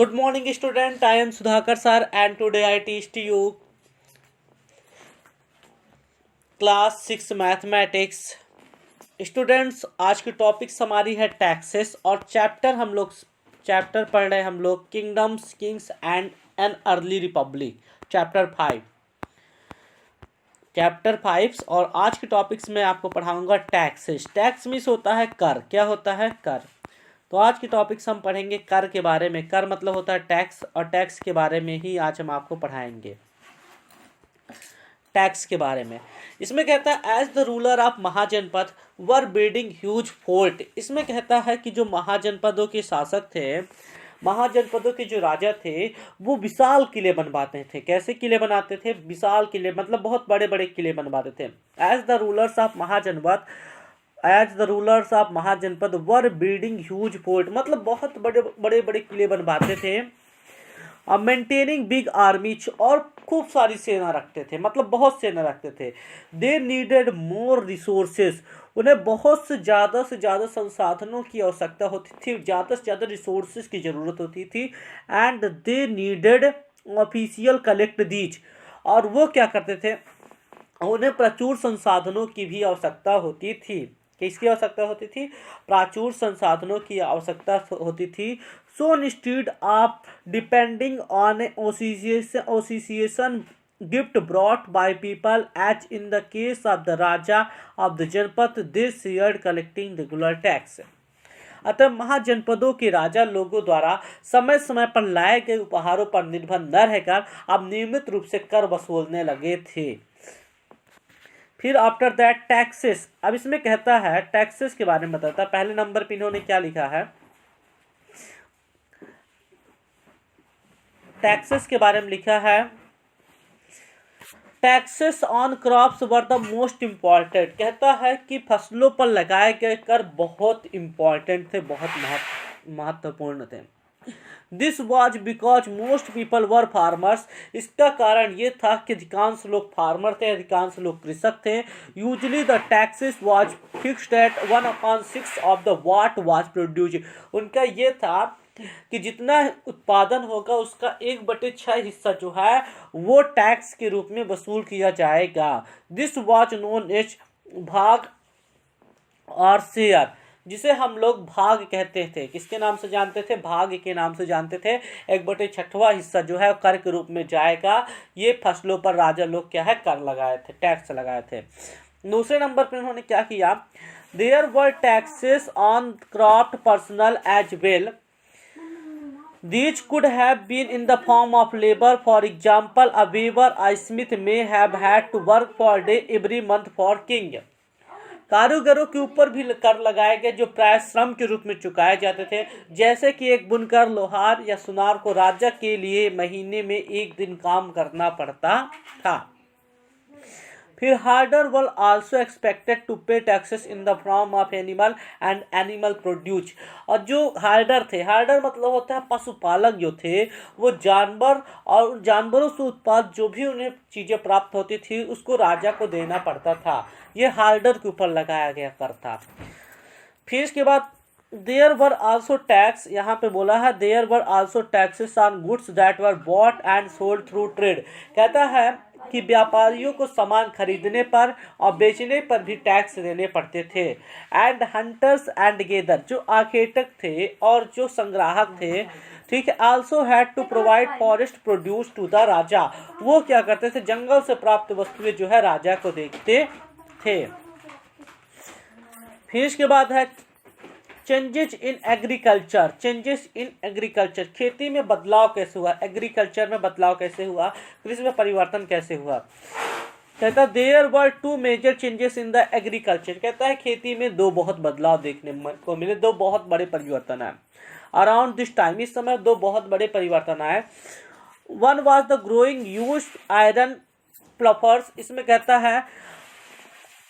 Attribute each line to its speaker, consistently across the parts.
Speaker 1: Good morning, student. I am Sudhakar sir, and today I teach to you class 6 mathematics. Students, आज की topics हमारी है taxes और chapter पढ़ रहे हैं हम लोग kingdoms, Kings and an early Republic, chapter 5। और आज के टॉपिक्स में आपको पढ़ाऊंगा टैक्सेस। टैक्स मीन्स होता है कर। क्या होता है? कर। तो आज के टॉपिक्स हम पढ़ेंगे कर के बारे में। कर मतलब होता है टैक्स, और टैक्स के बारे में ही आज हम आपको पढ़ाएंगे। टैक्स के बारे में इसमें कहता है as the ruler of mahajanapada were building huge fort. इसमें कहता है कि जो महाजनपदों के शासक थे, महाजनपदों के जो राजा थे, वो विशाल किले बनवाते थे। कैसे किले बनाते थे? विशाल किले, मतलब बहुत बड़े बड़े किले बनवाते थे। As the rulers of mahajanapada were building huge fort, मतलब बहुत बड़े बड़े किले बनवाते थे। मेंटेनिंग बिग आर्मीज, और खूब सारी सेना रखते थे, मतलब बहुत सेना रखते थे। दे नीडेड मोर रिसोर्सेज, उन्हें बहुत से ज़्यादा संसाधनों की आवश्यकता होती थी, ज़्यादा से ज़्यादा रिसोर्सेज की ज़रूरत होती थी। And they needed official collect these, और वो क्या करते थे, उन्हें प्रचुर संसाधनों की भी आवश्यकता होती थी। किसकी आवश्यकता होती थी? प्रचुर संसाधनों की आवश्यकता होती थी। So instead of depending on occasional gift brought by people as in the case of the raja of the janapada, this shared collecting regular tax. अतः महाजनपदों के राजा लोगों द्वारा समय समय पर लाए गए उपहारों पर निर्भर न रहकर अब नियमित रूप से कर वसूलने लगे थे। फिर आफ्टर दैट टैक्सेस। अब इसमें कहता है टैक्सेस के बारे में बताता है। पहले नंबर पे इन्होंने क्या लिखा है? टैक्सेस के बारे में लिखा है taxes on crops were the most important. कहता है कि फसलों पर लगाए गए कर बहुत इम्पॉर्टेंट थे, बहुत महत्वपूर्ण थे। This was because most people were farmers. इसका कारण ये था कि अधिकांश लोग फार्मर थे, अधिकांश लोग कृषक थे। Usually the taxes was fixed at 1/6 of the what was produce. उनका ये था कि जितना उत्पादन होगा उसका 1/6 हिस्सा जो है वो टैक्स के रूप में वसूल किया जाएगा। दिस वॉज नोन एज भाग और शेयर, जिसे हम लोग भाग कहते थे। किसके नाम से जानते थे? भाग के नाम से जानते थे। 1/6वां हिस्सा जो है कर के रूप में जाएगा। ये फसलों पर राजा लोग क्या है? कर लगाए थे, टैक्स लगाए थे। दूसरे नंबर पर उन्होंने क्या किया? There were taxes on cropped personal as well. These could have been in the form of labor. For example, a weaver, a smith may have had to work for a day every month for king. कारीगरों के ऊपर भी कर लगाए गए जो प्राय श्रम के रूप में चुकाए जाते थे, जैसे कि एक बुनकर, लोहार या सुनार को राजा के लिए महीने में 1 दिन काम करना पड़ता था। फिर herder were also expected to pay taxes in the form of animal and animal produce. और जो हार्डर थे, हार्डर मतलब होता है पशुपालक जो थे, वो जानवर और जानवरों से उत्पाद जो भी उन्हें चीज़ें प्राप्त होती थी उसको राजा को देना पड़ता था। ये हार्डर के ऊपर लगाया गया कर था। फिर इसके बाद देयर वर आल्सो टैक्स, यहाँ पे बोला है there were also taxes on goods that were bought and sold through trade. कहता है कि व्यापारियों को सामान खरीदने पर और बेचने पर भी टैक्स देने पड़ते थे। एंड हंटर्स एंड गेदर, जो आखेटक थे और जो संग्राहक थे, ठीक है, also had to provide forest produce to the raja. वो क्या करते थे? जंगल से प्राप्त वस्तुएं जो है राजा को देते थे। फिर इसके बाद है चेंजेस इन एग्रीकल्चर। खेती में बदलाव कैसे हुआ? एग्रीकल्चर में बदलाव कैसे हुआ? कृषि में परिवर्तन कैसे हुआ? कहता है there were 2 major changes in the agriculture. कहता है खेती में 2 बहुत बदलाव देखने को मिले, 2 बहुत बड़े परिवर्तन आए अराउंड दिस टाइम। इस समय 2 बहुत बड़े परिवर्तन आए। One was the growing use iron ploughshares. इसमें कहता है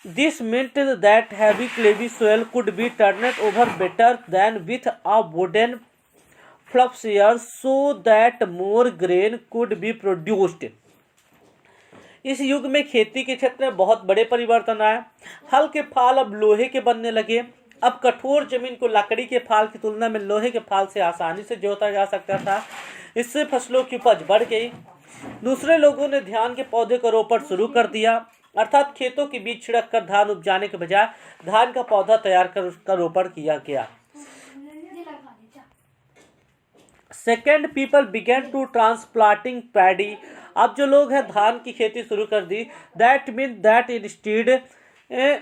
Speaker 1: This meant that heavy clayey soil could be turned over better than with a wooden ploughshare, so that more grain could be produced. इस युग में खेती के क्षेत्र में बहुत बड़े परिवर्तन आए। हल के फाल अब लोहे के बनने लगे। अब कठोर जमीन को लकड़ी के फाल की तुलना में लोहे के फाल से आसानी से जोता जा सकता था। इससे फसलों की उपज बढ़ गई। दूसरे लोगों ने धान के पौधे का रोपण शुरू कर दिया, अर्थात खेतों के बीच छिड़क कर धान उपजाने के बजाय धान का पौधा तैयार कर उसका रोपण किया गया। Second, people began to transplanting paddy. अब जो लोग हैं धान की खेती शुरू कर दी। That mean that instead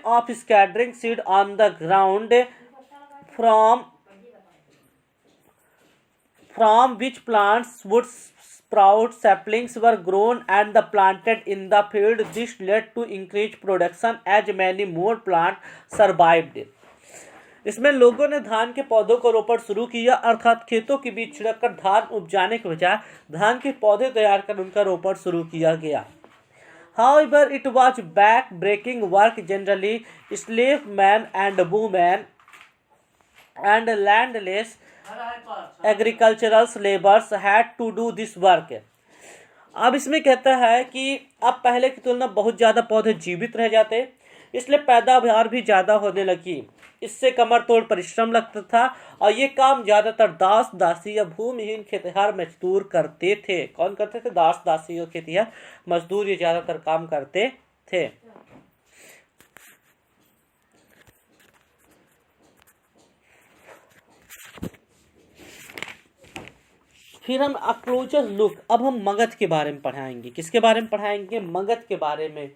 Speaker 1: of scattering seed on the ground from which plants would sprout, saplings were grown and the planted in the field. This led to increased production as many more plants survived. इसमें लोगों ने धान के पौधों को रोपण शुरू किया, अर्थात खेतों के बीच छिड़ककर धान उपजाने के बजाय धान के पौधे तैयार कर उनका रोपण शुरू किया गया। However, it was back-breaking work. Generally, slave men and women and landless agricultural laborers had to do this work. अब इसमें कहता है कि अब पहले की तुलना बहुत ज़्यादा पौधे जीवित रह जाते, इसलिए पैदावार भी ज़्यादा होने लगी। इससे कमर तोड़ परिश्रम लगता था और ये काम ज़्यादातर दास दासी या भूमिहीन खेतिहर मजदूर करते थे। कौन करते थे? दास दासी और खेतिहर मजदूर ये ज़्यादातर काम करते थे। फिर हम अ क्लोजर लुक, अब हम मगध के बारे में पढ़ाएंगे। किसके बारे में पढ़ाएंगे? मगध के बारे में।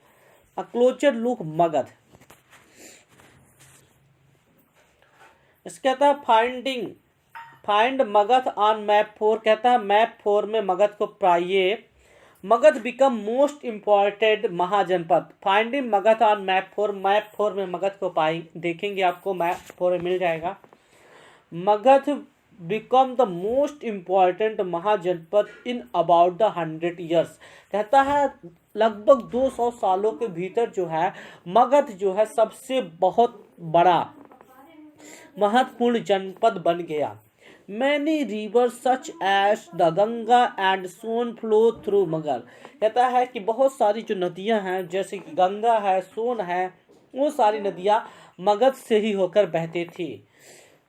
Speaker 1: अ क्लोजर लुक मगध। इसका कहता है फाइंड मगध ऑन मैप 4। कहता है मैप 4 में मगध को पाइए। Magadh become most important mahajanapada. Finding Magadh on map 4। Map 4 में मगध को देखेंगे, आपको मैप 4 में मिल जाएगा। Magadh become the most important mahajanapada in about the 100 years. कहता है लगभग 200 सालों के भीतर जो है मगध जो है सबसे बहुत बड़ा महत्वपूर्ण जनपद बन गया। Many river such as the Ganga and Son flow through Magadha. कहता है कि बहुत सारी जो नदियां हैं जैसे कि गंगा है, सोन है, वो सारी नदियां मगध से ही होकर बहती थी।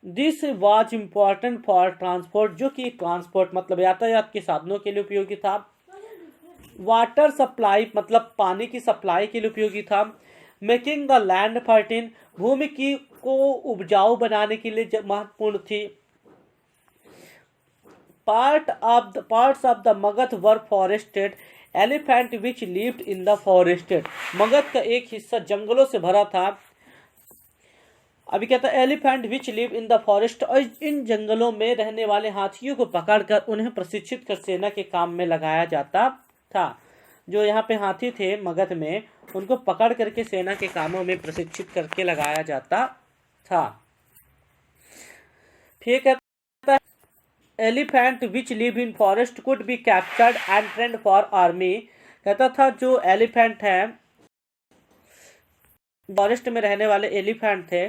Speaker 1: This was important for transport, जो कि ट्रांसपोर्ट मतलब यातायात के साधनों के लिए उपयोगी था। वाटर सप्लाई मतलब पानी की सप्लाई के लिए उपयोगी था। मेकिंग द लैंड फर्टिल, भूमि की को उपजाऊ बनाने के लिए महत्वपूर्ण थी। Parts of the Magadh were forested. Elephant which lived in the forested, Magadh का एक हिस्सा जंगलों से भरा था। अभी कहता है elephant which live in the forest, और इन जंगलों में रहने वाले हाथियों को पकड़कर उन्हें प्रशिक्षित कर सेना के काम में लगाया जाता था। जो यहाँ पे हाथी थे मगध में, उनको पकड़ करके सेना के कामों में प्रशिक्षित करके लगाया जाता था। फिर कहता है elephant which live in forest could be captured and trend for army. कहता था जो एलिफेंट है, फॉरेस्ट में रहने वाले एलिफेंट थे,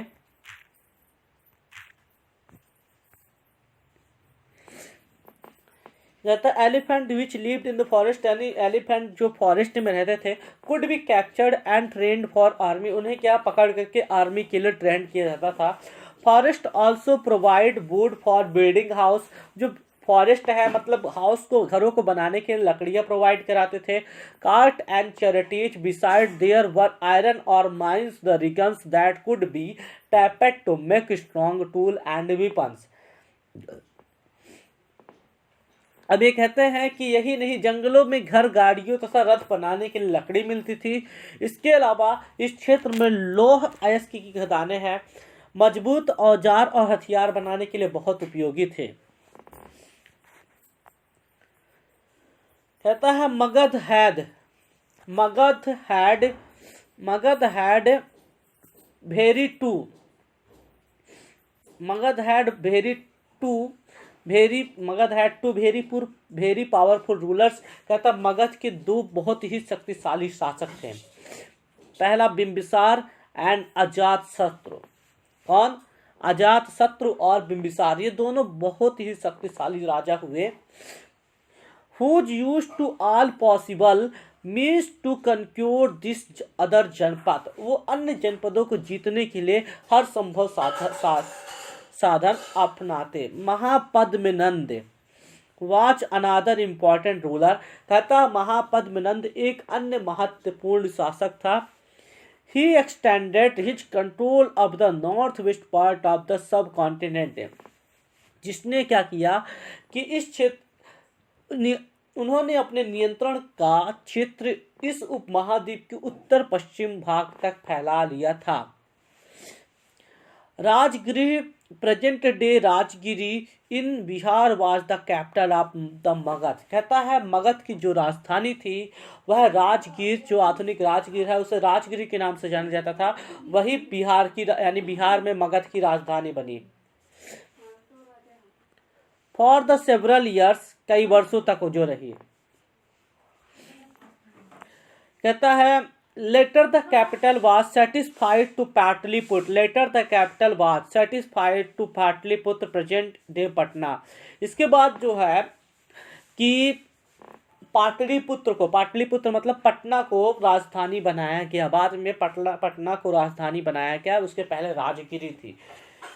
Speaker 1: elephant which lived in the forest, यानी एलिफेंट जो फॉरेस्ट में रहते थे, could be captured and trend for army, उन्हें क्या पकड़ करके आर्मी के लिए ट्रेंड किया जाता था। Forest also provide would for building house, जो फॉरेस्ट है मतलब हाउस को, घरों को बनाने के लिए लकड़ियां प्रोवाइड कराते थे। Cart and chariots beside there were iron ore mines the region that could be tapped to make strong tool and weapons. अब ये कहते हैं कि यही नहीं, जंगलों में घर, गाड़ियों तथा रथ बनाने के लिए लकड़ी मिलती थी। इसके अलावा इस क्षेत्र में लौह अयस्क की खदानें हैं, मजबूत औजार और हथियार बनाने के लिए बहुत उपयोगी थे। कहता है Magadh had very powerful rulers. कहता मगध के दो बहुत ही शक्तिशाली शासक थे। पहला बिंबिसार एंड अजातशत्रु। कौन? अजातशत्रु और बिंबिसार, ये दोनों बहुत ही शक्तिशाली राजा हुए। Who's used to all possible means to conquer this other जनपद, वो अन्य जनपदों को जीतने के लिए हर संभव साधन अपनाते। Mahapadma Nanda, was another important ruler, कहता महापद्मनंद एक अन्य महत्वपूर्ण शासक था। He extended his control of the north west part of the subcontinent, जिसने क्या किया कि इस क्षेत्र उन्होंने अपने नियंत्रण का क्षेत्र इस उपमहाद्वीप के उत्तर पश्चिम भाग तक फैला लिया था। Rajgriha present day Rajgiri in Bihar was the capital of the Magadha, कहता है मगध की जो राजधानी थी वह राजगीर, जो आधुनिक राजगीर है उसे राजगिरी के नाम से जाना जाता था, वही बिहार की यानी बिहार में मगध की राजधानी बनी। फॉर द सेवरल ईयर्स, कई वर्षों तक जो रही। कहता है later the capital was satisfied to Pataliputra, later the capital was satisfied to Pataliputra present day Patna. इसके बाद जो है कि पाटलिपुत्र मतलब पटना को राजधानी बनाया गया। बाद में पटना को राजधानी बनाया गया। उसके पहले राजगिरी थी,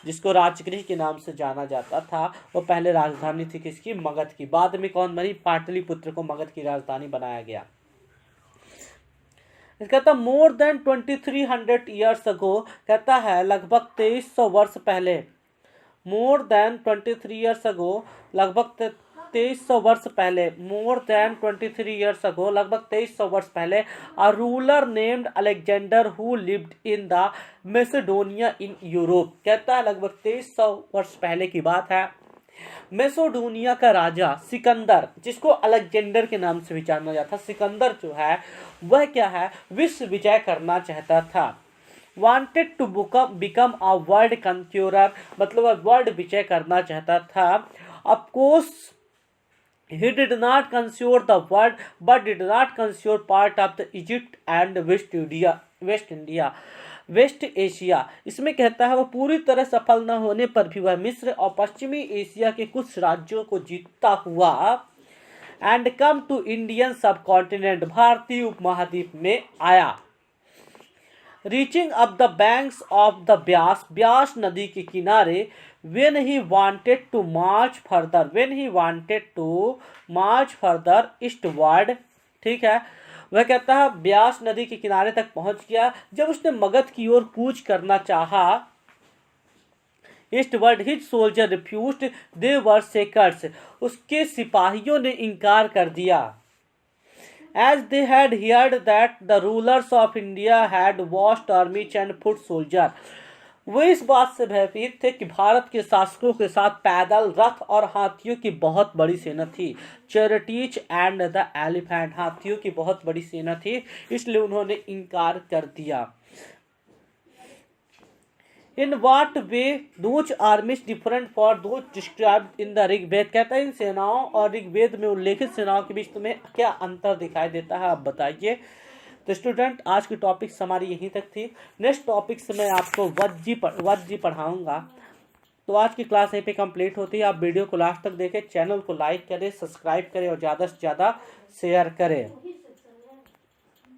Speaker 1: जिसको राजगिरी के नाम से जाना जाता था। वो पहले राजधानी थी किसकी? मगध की। बाद में कौन बनी? पाटलिपुत्र को मगध की राजधानी बनाया गया। कहता मोर देन 2300 ईयर्स अगो, कहता है लगभग 2300 वर्ष पहले। मोर देन 23 ईयर्स अगो, लगभग 2300 वर्ष पहले। मोर देन 23 ईयर्स अगो, लगभग 2300 वर्ष पहले। A ruler named Alexander who lived in the Macedonia in Europe, कहता है लगभग 2300 वर्ष पहले की बात है। मैसेडोनिया का राजा सिकंदर, जिसको अलेक्जेंडर के नाम से भी जाना जाता, सिकंदर जो है वह क्या है? विश्व विजय करना चाहता था। Wanted to become a world conqueror, मतलब वह वर्ल्ड विजय करना चाहता था। Of course he did not conquer the world but did not conquer part of the Egypt and west Asia. इसमें कहता है वह पूरी तरह सफल न होने पर भी वह मिस्र और पश्चिमी एशिया के कुछ राज्यों को जीतता हुआ एंड कम टू इंडियन सब कॉन्टिनेंट, भारतीय उपमहाद्वीप में आया। Reaching up the banks of the Beas नदी के किनारे, when he wanted to march further eastward, ठीक है, वह कहता है ब्यास नदी के किनारे तक पहुंच गया। जब उसने मगध की ओर कूच करना चाहा, eastward his soldier refused, they were shakers, उसके सिपाहियों ने इनकार कर दिया। As they had heard that the rulers of India had vast armies and foot soldier, वो इस बात से भयभीत थे कि भारत के शासकों के साथ पैदल, रथ और हाथियों की बहुत बड़ी सेना थी। चैरिटीज एंड द एलिफेंट, हाथियों की बहुत बड़ी सेना थी, इसलिए उन्होंने इनकार कर दिया। In what way those armies different for those described in the Rigveda, कहता है इन सेनाओं और ऋग्वेद में उल्लेखित सेनाओं के बीच तुम्हें क्या अंतर दिखाई देता है, आप बताइए। तो स्टूडेंट आज की टॉपिक्स हमारी यहीं तक थी। नेक्स्ट टॉपिक से मैं आपको वध जी पढ़ाऊंगा। तो आज की क्लास यहीं पे कंप्लीट होती है। आप वीडियो को लास्ट तक देखें, चैनल को लाइक करें, सब्सक्राइब करें और ज़्यादा से ज़्यादा शेयर करें।